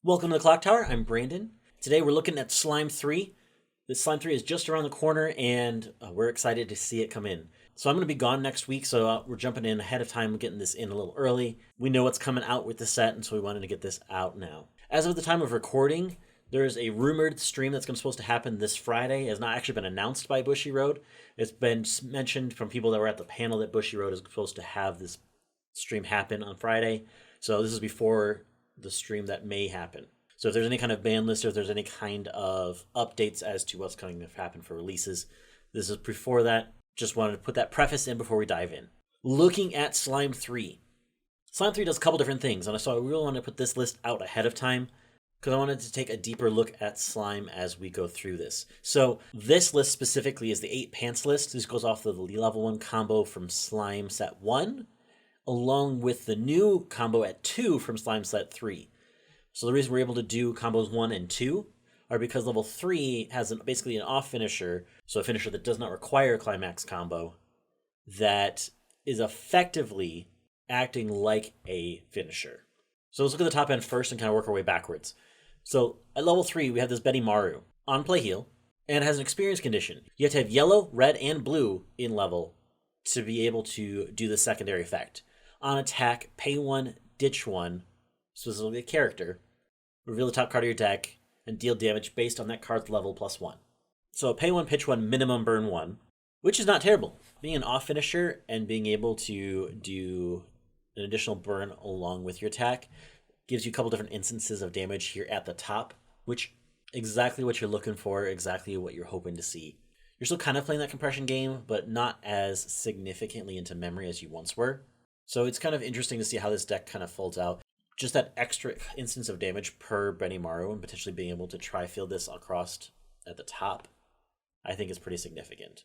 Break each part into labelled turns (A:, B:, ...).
A: Welcome to the Clock Tower. I'm Brandon. Today we're looking at Slime 3. This Slime 3 is just around the corner, and we're excited to see it come in. So I'm going to be gone next week, so we're jumping in ahead of time, getting this in a little early. We know what's coming out with the set, and so we wanted to get this out now. As of the time of recording, there's a rumored stream that's supposed to happen this Friday. It has not actually been announced by Bushy Road. It's been mentioned from people that were at the panel that Bushy Road is supposed to have this stream happen on Friday. So this is before the stream that may happen. So if there's any kind of ban list or if there's any kind of updates as to what's going to happen for releases, this is before that. Just wanted to put that preface in before we dive in. Looking at Slime 3. Slime 3 does a couple different things, and so I really want to put this list out ahead of time because I wanted to take a deeper look at Slime as we go through this. So this list specifically is the 8 pants list. This goes off of the level 1 combo from Slime set 1, along with the new combo at 2 from Slime set 3. So the reason we're able to do combos 1 and 2 are because level 3 has basically an off finisher, so a finisher that does not require a climax combo, that is effectively acting like a finisher. So let's look at the top end first and kind of work our way backwards. So at level 3, we have this Maru on play heal, and it has an experience condition. You have to have yellow, red, and blue in level to be able to do the secondary effect. On attack, pay 1, ditch 1, specifically a character, reveal the top card of your deck, and deal damage based on that card's level +1. So pay 1, pitch 1, minimum burn 1, which is not terrible. Being an off finisher and being able to do an additional burn along with your attack gives you a couple different instances of damage here at the top, which exactly what you're looking for, exactly what you're hoping to see. You're still kind of playing that compression game, but not as significantly into memory as you once were. So it's kind of interesting to see how this deck kind of folds out. Just that extra instance of damage per Maru and potentially being able to tri-field this across at the top, I think is pretty significant.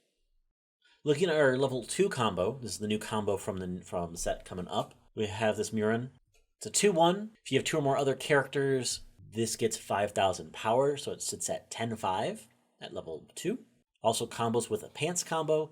A: Looking at our level 2 combo, this is the new combo from the set coming up. We have this Muran. It's a 2-1. If you have 2 or more other characters, this gets 5,000 power, so it sits at 10-5 at level 2. Also combos with a pants combo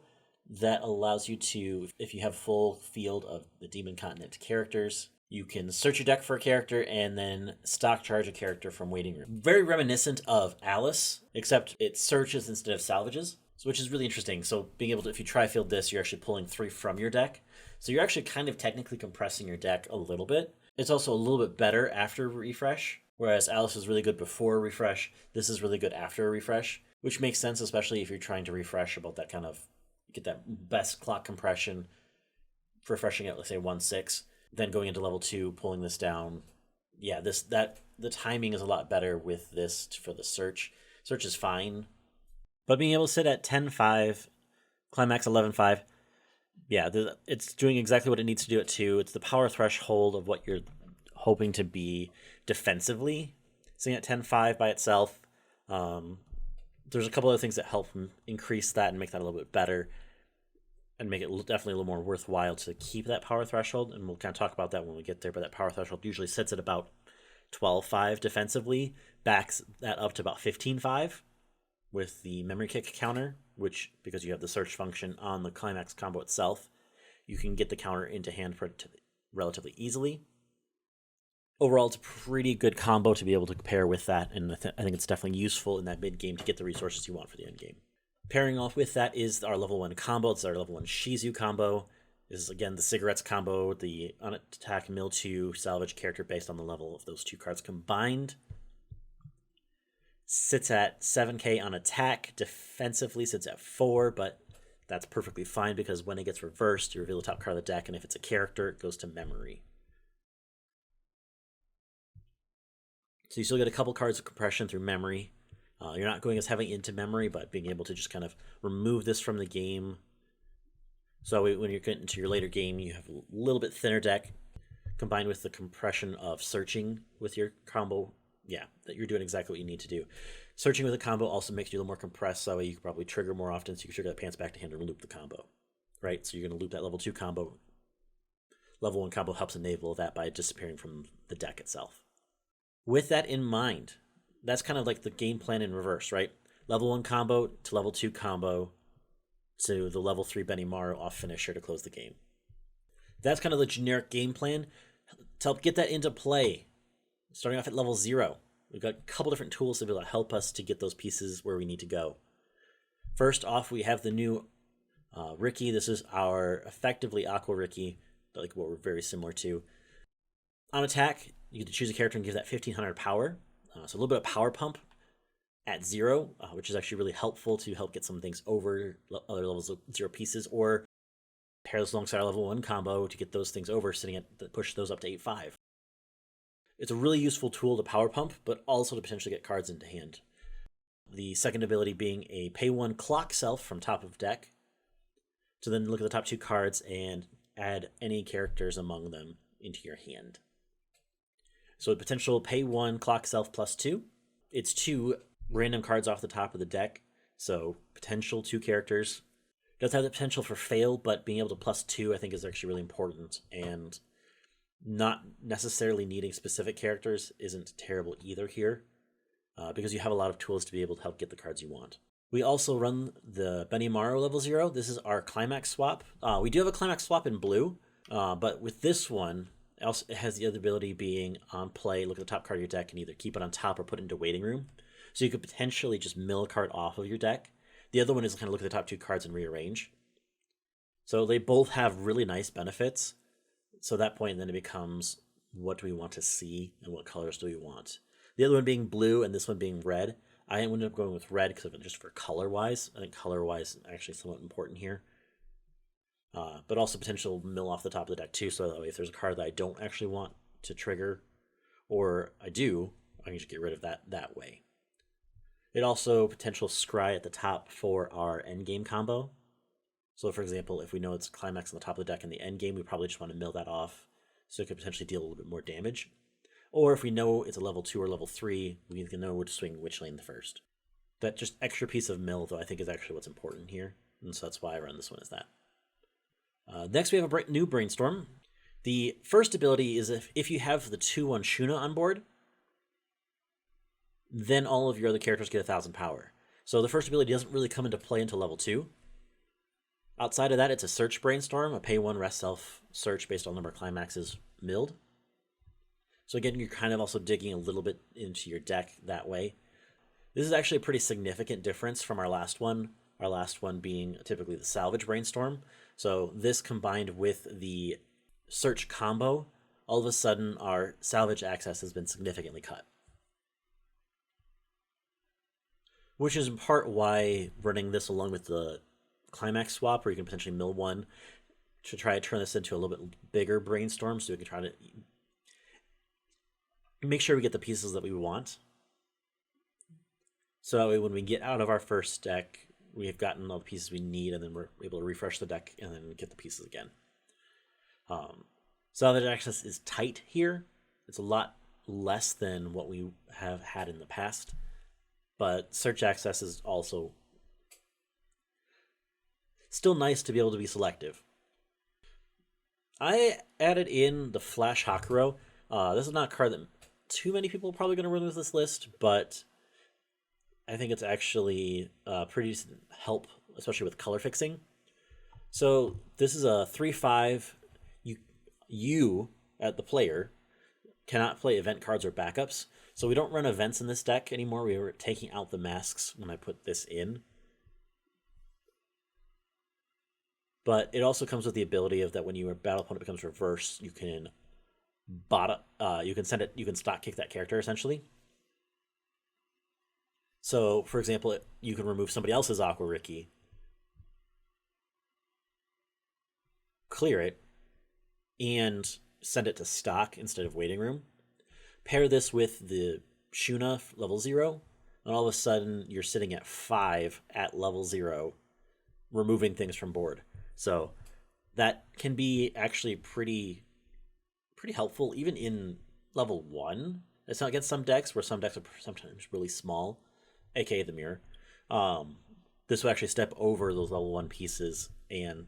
A: that allows you to, if you have full field of the Demon Continent characters, you can search your deck for a character and then stock charge a character from waiting room. Very reminiscent of Alice, except it searches instead of salvages, which is really interesting. So being able to, if you tri-field this, you're actually pulling 3 from your deck. So you're actually kind of technically compressing your deck a little bit. It's also a little bit better after refresh, whereas Alice is really good before refresh. This is really good after a refresh, which makes sense, especially if you're trying to refresh about that kind of, get that best clock compression, refreshing at, let's say, 1-6. Then going into level 2, pulling this down. Yeah, the timing is a lot better with this for the search. Search is fine. But being able to sit at 10-5, climax 11-5, yeah, it's doing exactly what it needs to do at 2. It's the power threshold of what you're hoping to be defensively. Sitting at 10-5 by itself. There's a couple other things that help increase that and make that a little bit better, and make it definitely a little more worthwhile to keep that power threshold, and we'll kind of talk about that when we get there, but that power threshold usually sits at about 12-5 defensively, backs that up to about 15-5 with the memory kick counter, which, because you have the search function on the climax combo itself, you can get the counter into hand relatively easily. Overall, it's a pretty good combo to be able to pair with that, and I think it's definitely useful in that mid-game to get the resources you want for the end game. Pairing off with that is our level 1 combo. It's our level 1 Shizu combo. This is, again, the cigarettes combo, the on-attack mill 2 salvage character based on the level of those 2 cards combined. Sits at 7k on attack. Defensively sits at 4, but that's perfectly fine because when it gets reversed, you reveal the top card of the deck, and if it's a character, it goes to memory. So you still get a couple cards of compression through memory. You're not going as heavy into memory, but being able to just kind of remove this from the game. So when you're getting into your later game, you have a little bit thinner deck, combined with the compression of searching with your combo. Yeah, that you're doing exactly what you need to do. Searching with a combo also makes you a little more compressed, so that way you can probably trigger more often, so you can trigger that pants back to hand and loop the combo. Right? So you're going to loop that level 2 combo. Level 1 combo helps enable that by disappearing from the deck itself. With that in mind, that's kind of like the game plan in reverse, right? Level 1 combo to level 2 combo to the level 3 Maru off finisher to close the game. That's kind of the generic game plan. To help get that into play, Starting off at level 0, we've got a couple different tools to be able to help us to get those pieces where we need to go. First off, we have the new Ricky. This is our effectively Aqua Ricky, like what we're very similar to. On attack, you get to choose a character and give that 1500 power. So a little bit of power pump at 0, which is actually really helpful to help get some things over other levels of 0 pieces, or pair this alongside our level 1 combo to get those things over, push those up to 8-5. It's a really useful tool to power pump, but also to potentially get cards into hand. The second ability being a pay 1 clock self from top of deck, to then look at the top 2 cards and add any characters among them into your hand. So a potential pay 1 clock self +2. It's 2 random cards off the top of the deck, so potential 2 characters. Does have the potential for fail, but being able to +2 I think is actually really important, and not necessarily needing specific characters isn't terrible either here, because you have a lot of tools to be able to help get the cards you want. We also run the Benny Maru level 0. This is our Climax Swap. We do have a Climax Swap in blue, but with this one, it has the other ability being on play, look at the top card of your deck and either keep it on top or put it into waiting room. So you could potentially just mill a card off of your deck. The other one is kind of look at the top 2 cards and rearrange. So they both have really nice benefits. So at that point, then it becomes, what do we want to see and what colors do we want? The other one being blue and this one being red. I ended up going with red because just for color-wise. I think color-wise is actually somewhat important here. But also potential mill off the top of the deck too, so that way if there's a card that I don't actually want to trigger, or I do, I can just get rid of that way. It also potential scry at the top for our endgame combo. So for example, if we know it's Climax on the top of the deck in the endgame, we probably just want to mill that off, so it could potentially deal a little bit more damage. Or if we know it's a level 2 or level 3, we can know to swing which lane first. That just extra piece of mill, though, I think is actually what's important here, and so that's why I run this one as that. Next, we have a new Brainstorm. The first ability is if you have the 2/1 Shuna on board, then all of your other characters get 1000 power. So the first ability doesn't really come into play until level 2. Outside of that, it's a search Brainstorm, a pay 1 rest self search based on number of climaxes milled. So again, you're kind of also digging a little bit into your deck that way. This is actually a pretty significant difference from our last one being typically the salvage Brainstorm. So this combined with the search combo, all of a sudden our salvage access has been significantly cut. Which is in part why running this along with the Climax Swap, where you can potentially mill 1, to try to turn this into a little bit bigger Brainstorm, so we can try to make sure we get the pieces that we want. So that way when we get out of our first deck, we have gotten all the pieces we need, and then we're able to refresh the deck and then get the pieces again. Salvage access is tight here. It's a lot less than what we have had in the past, but search access is also still nice to be able to be selective. I added in the Flash Hakuro. This is not a card that too many people are probably going to run with this list, but I think it's actually pretty decent help, especially with color fixing. So this is a 3/5. You, at the player, cannot play event cards or backups. So we don't run events in this deck anymore. We were taking out the masks when I put this in. But it also comes with the ability of that when your battle opponent becomes reverse, you can you can stock kick that character essentially. So, for example, you can remove somebody else's Aqua Ricky, clear it, and send it to stock instead of waiting room. Pair this with the Shuna level 0, and all of a sudden you're sitting at 5 at level 0, removing things from board. So that can be actually pretty helpful, even in level 1. It's not against some decks, where some decks are sometimes really small, aka the mirror. This will actually step over those level 1 pieces and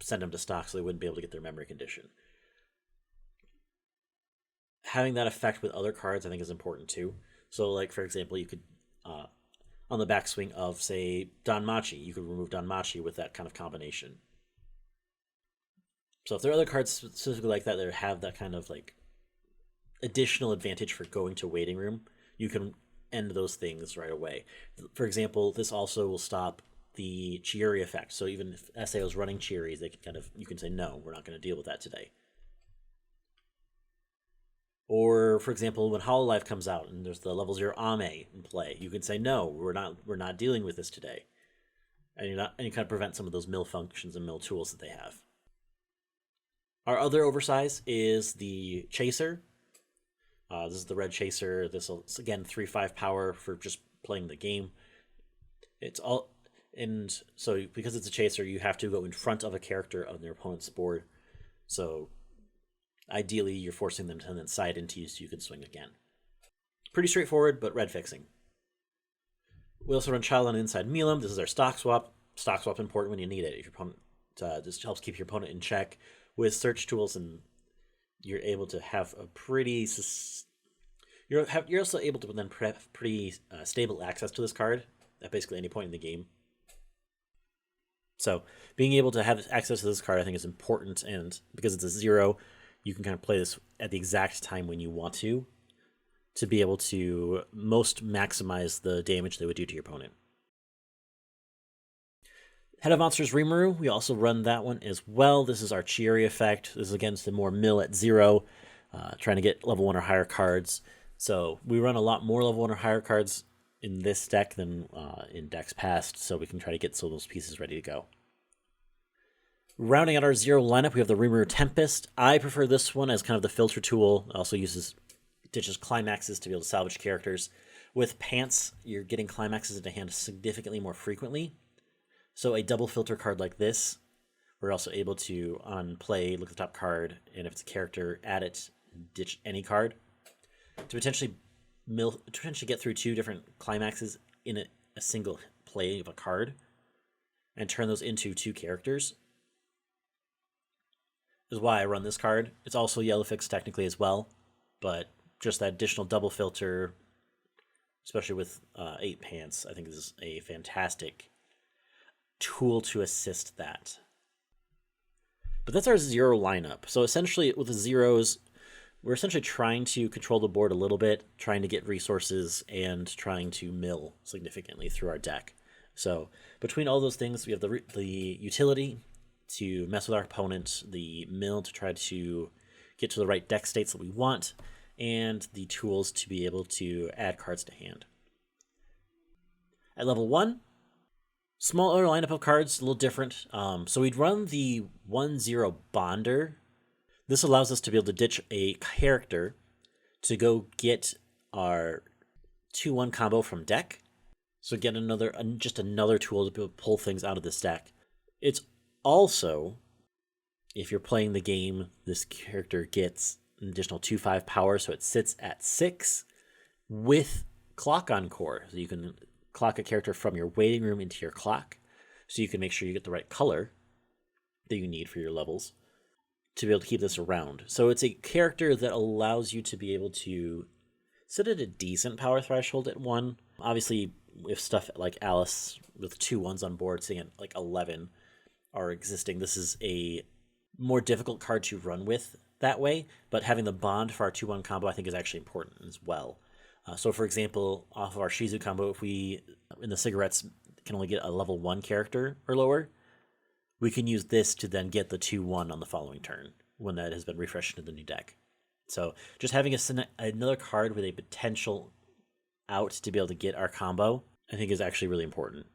A: send them to stock, so they wouldn't be able to get their memory condition. Having that effect with other cards I think is important too. So like, for example, you could on the backswing of, say, Danmachi, you could remove Danmachi with that kind of combination. So if there are other cards specifically like that that have that kind of like additional advantage for going to waiting room, you can end those things right away. For example, this also will stop the Chiuri effect. So even if SA is running Chiuris, they can you can say, no, we're not going to deal with that today. Or, for example, when Hololive comes out and there's the level 0 Ame in play, you can say, no, we're not dealing with this today. And you kind of prevent some of those mill functions and mill tools that they have. Our other oversize is the Chaser. This is the red Chaser. This will, again, 3/5 power for just playing the game. And so because it's a Chaser, you have to go in front of a character on their opponent's board. So ideally, you're forcing them to then side into you so you can swing again. Pretty straightforward, but red fixing. We also run Child on Inside Milam. This is our stock swap. Stock swap important when you need it. If your opponent, this helps keep your opponent in check with search tools, and you're able to have a pretty. You're also able to then prep pretty stable access to this card at basically any point in the game. So being able to have access to this card, I think, is important, and because it's a 0, you can kind of play this at the exact time when you want to be able to most maximize the damage they would do to your opponent. Head of Monsters Rimuru, we also run that one as well. This is our Chiuri effect. This is against the more mill at 0, trying to get level 1 or higher cards. So we run a lot more level 1 or higher cards in this deck than in decks past, so we can try to get some of those pieces ready to go. Rounding out our 0 lineup, we have the Rimuru Tempest. I prefer this one as kind of the filter tool. It also ditches climaxes to be able to salvage characters. With Pants, you're getting climaxes into hand significantly more frequently. So a double filter card like this, we're also able to, on play, look at the top card, and if it's a character, add it, ditch any card, to potentially get through 2 different climaxes in a single play of a card, and turn those into 2 characters. Is why I run this card. It's also yellow fix technically as well, but just that additional double filter, especially with 8 Pants, I think is a fantastic tool to assist that. But that's our 0 lineup. So essentially with the 0s, we're essentially trying to control the board a little bit, trying to get resources, and trying to mill significantly through our deck. So between all those things, we have the utility to mess with our opponent, the mill to try to get to the right deck states that we want, and the tools to be able to add cards to hand. At level 1, smaller lineup of cards, a little different. So we'd run the 1/0 Bonder. This allows us to be able to ditch a character to go get our 2/1 combo from deck. So get just another tool to be able to pull things out of this deck. It's also, if you're playing the game, this character gets an additional 2/5 power, so it sits at 6 with Clock Encore. So you can clock a character from your waiting room into your clock, so you can make sure you get the right color that you need for your levels to be able to keep this around. So it's a character that allows you to be able to sit at a decent power threshold at 1. Obviously, if stuff like Alice with 2 1s on board, sitting at like 11, are existing, this is a more difficult card to run with that way, but having the bond for our 2/1 combo I think is actually important as well. So for example, off of our Shizu combo, if we, in the cigarettes, can only get a level 1 character or lower, we can use this to then get the 2/1 on the following turn when that has been refreshed into the new deck. So just having another card with a potential out to be able to get our combo, I think is actually really important.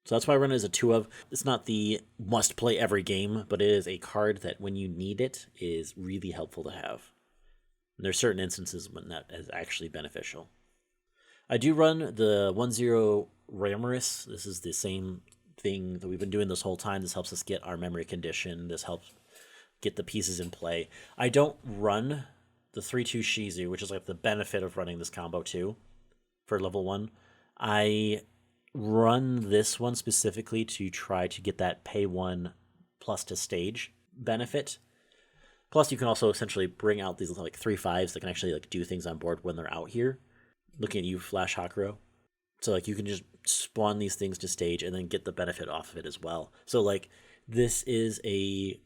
A: So that's why I run it as a 2 of. It's not the must play every game, but it is a card that when you need it is really helpful to have. And there's certain instances when that is actually beneficial. I do run the 1/0 Ramaris. This is the same thing that we've been doing this whole time. This helps us get our memory condition. This helps get the pieces in play. I don't run the 3/2 Shizu, which is like the benefit of running this combo too for level 1. I run this one specifically to try to get that pay 1 plus to stage benefit. Plus, you can also essentially bring out these like 3/5s that can actually like do things on board when they're out here. Looking at you, Flash Hokuro. So like you can just spawn these things to stage and then get the benefit off of it as well. So like this is a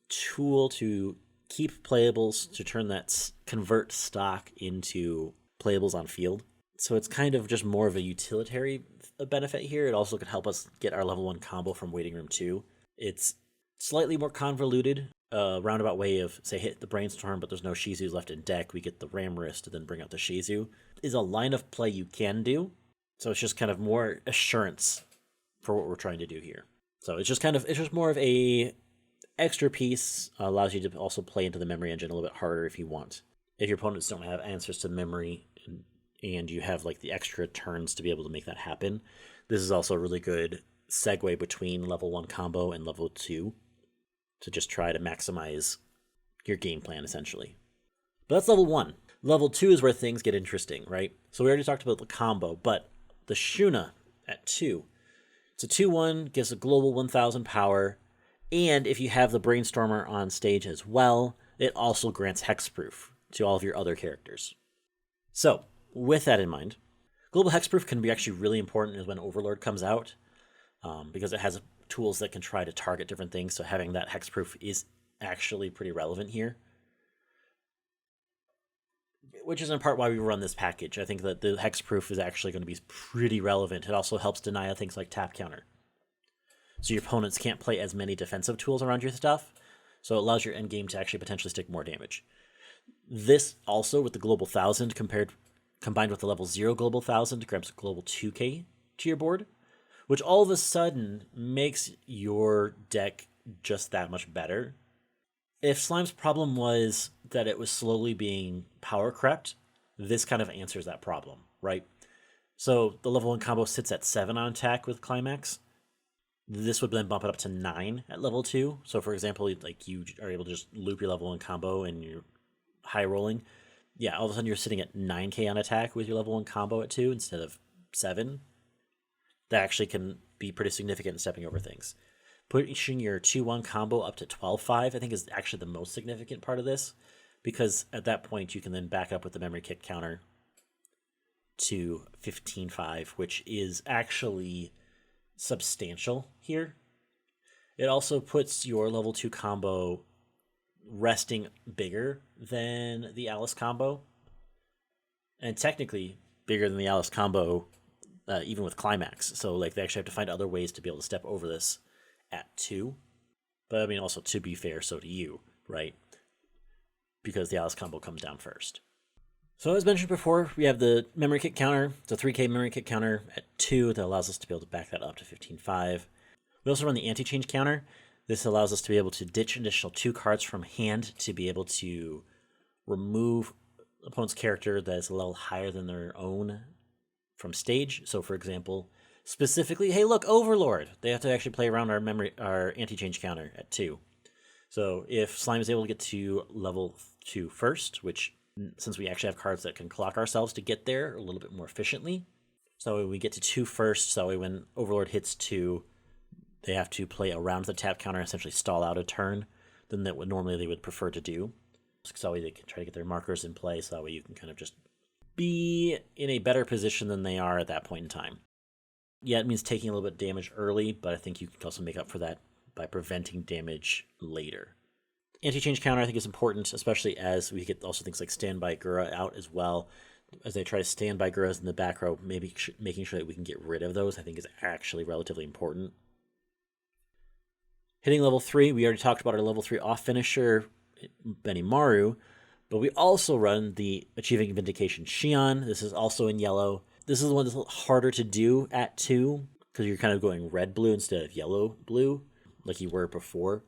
A: tool to keep playables to turn convert stock into playables on field. So it's kind of just more of a utilitarian benefit here. It also could help us get our level 1 combo from Waiting Room 2. It's slightly more convoluted, roundabout way of, say, hit the Brainstorm, but there's no Shizus left in deck. We get the Ramaris to then bring out the Shizu. Is a line of play you can do. So it's just kind of more assurance for what we're trying to do here. So it's just more of a extra piece, allows you to also play into the memory engine a little bit harder if you want. If your opponents don't have answers to memory and you have like the extra turns to be able to make that happen, this is also a really good segue between level 1 combo and level 2 to just try to maximize your game plan essentially. But that's level 1. Level 2 is where things get interesting, right? So we already talked about the combo, but the Shuna at 2. It's a 2/1, gives a global 1000 power, and if you have the Brainstormer on stage as well, it also grants hexproof to all of your other characters. So, with that in mind, global hexproof can be actually really important when Overlord comes out, because it has tools that can try to target different things, so having that hexproof is actually pretty relevant here. Which is in part why we run this package. I think that the hexproof is actually going to be pretty relevant. It also helps deny things like tap counter. So your opponents can't play as many defensive tools around your stuff, so it allows your endgame to actually potentially stick more damage. This also, with the global 1000 combined with the level 0 global 1000, grabs global 2k to your board, which all of a sudden makes your deck just that much better. If Slime's problem was that it was slowly being power crept, this kind of answers that problem, right? So the level 1 combo sits at 7 on attack with Climax. This would then bump it up to 9 at level 2. So for example, like you are able to just loop your level 1 combo and you're high rolling. Yeah, all of a sudden you're sitting at 9k on attack with your level 1 combo at 2 instead of 7. That actually can be pretty significant in stepping over things. Pushing your 2/1 combo up to 12/5, I think, is actually the most significant part of this, because at that point you can then back up with the memory kick counter to 15/5, which is actually substantial here. It also puts your level 2 combo resting bigger than the Alice combo, and technically bigger than the Alice combo, even with Climax. So like they actually have to find other ways to be able to step over this at 2. But I mean, also, to be fair, so do you, right? Because the Alice combo comes down first. So as mentioned before, we have the memory kick counter. It's a 3k memory kick counter at 2 that allows us to be able to back that up to 15/5. We also run the AntiChange Counter. This allows us to be able to ditch an additional 2 cards from hand to be able to remove opponent's character that is a level higher than their own from stage. So for example, specifically, hey look, Overlord. They have to actually play around our AntiChange Counter at 2. So if Slime is able to get to level 2 first, which since we actually have cards that can clock ourselves to get there a little bit more efficiently, so we get to 2 first, so when Overlord hits 2, they have to play around the tap counter and essentially stall out a turn than that would normally they would prefer to do. So that way they can try to get their markers in play, so that way you can kind of just be in a better position than they are at that point in time. Yeah, it means taking a little bit of damage early, but I think you can also make up for that by preventing damage later. Anti-change counter, I think, is important, especially as we get also things like standby Gura out as well. As they try to stand by Guras in the back row, maybe making sure that we can get rid of those, I think, is actually relatively important. Hitting level 3, we already talked about our level 3 off finisher, Benny Maru, but we also run the Achieving Vindication Shion. This is also in yellow. This is the one that's a little harder to do at 2, because you're kind of going red-blue instead of yellow-blue, like you were before.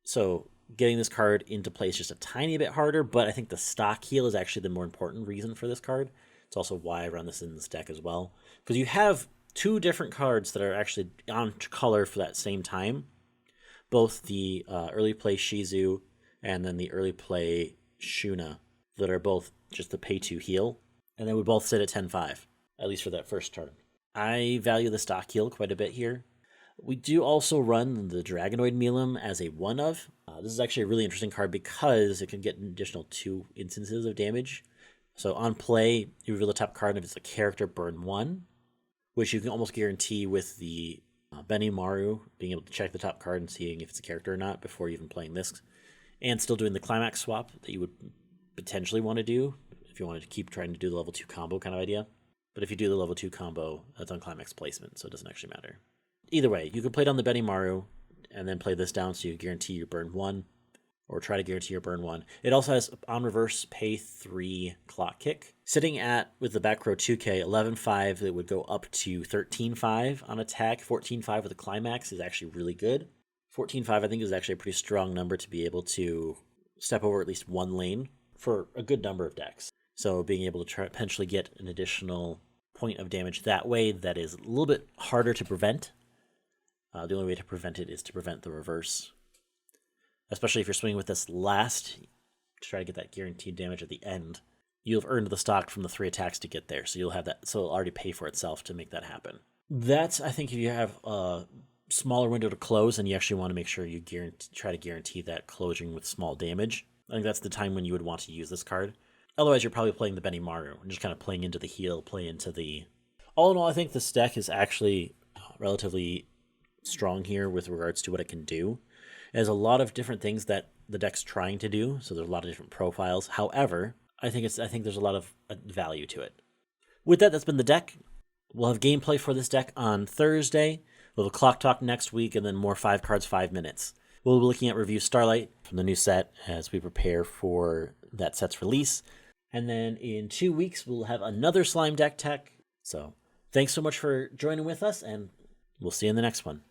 A: So getting this card into play is just a tiny bit harder, but I think the stock heal is actually the more important reason for this card. It's also why I run this in this deck as well, because you have 2 different cards that are actually on color for that same time. Both the early play Shizu and then the early play Shuna that are both just the pay 2 heal, and they would both sit at 10/5, at least for that first turn. I value the stock heal quite a bit here. We do also run the Dragonoid Milim as a 1-of. This is actually a really interesting card because it can get an additional 2 instances of damage. So on play, you reveal the top card, and if it's a character, burn 1, which you can almost guarantee with the Benny Maru, being able to check the top card and seeing if it's a character or not before even playing this. and still doing the Climax Swap that you would potentially want to do if you wanted to keep trying to do the level 2 combo kind of idea. But if you do the level 2 combo, that's on Climax placement, so it doesn't actually matter. Either way, you can play down the Benny Maru and then play this down so you guarantee your burn 1, or try to guarantee your burn 1. It also has on reverse pay 3 clock kick. Sitting at, with the back row 2k, 11.5, it would go up to 13.5 on attack. 14.5 with the Climax is actually really good. 14.5 I think is actually a pretty strong number to be able to step over at least one lane for a good number of decks. So being able to try potentially get an additional point of damage that way that is a little bit harder to prevent. The only way to prevent it is to prevent the reverse. Especially if you're swinging with this last, to try to get that guaranteed damage at the end. You'll have earned the stock from the 3 attacks to get there, so you'll have that. So it'll already pay for itself to make that happen. That's, I think, if you have a smaller window to close and you actually want to make sure you try to guarantee that closing with small damage. I think that's the time when you would want to use this card. Otherwise, you're probably playing the Benny Maru and just kind of playing into the heal, play into the. All in all, I think this deck is actually relatively strong here with regards to what it can do. It has a lot of different things that the deck's trying to do, so there's a lot of different profiles. However, I think there's a lot of value to it. With that, that's been the deck. We'll have gameplay for this deck on Thursday. We'll have a clock talk next week, and then more 5 cards, 5 minutes. We'll be looking at Review Starlight from the new set as we prepare for that set's release. And then in 2 weeks, we'll have another Slime Deck tech. So thanks so much for joining with us, and we'll see you in the next one.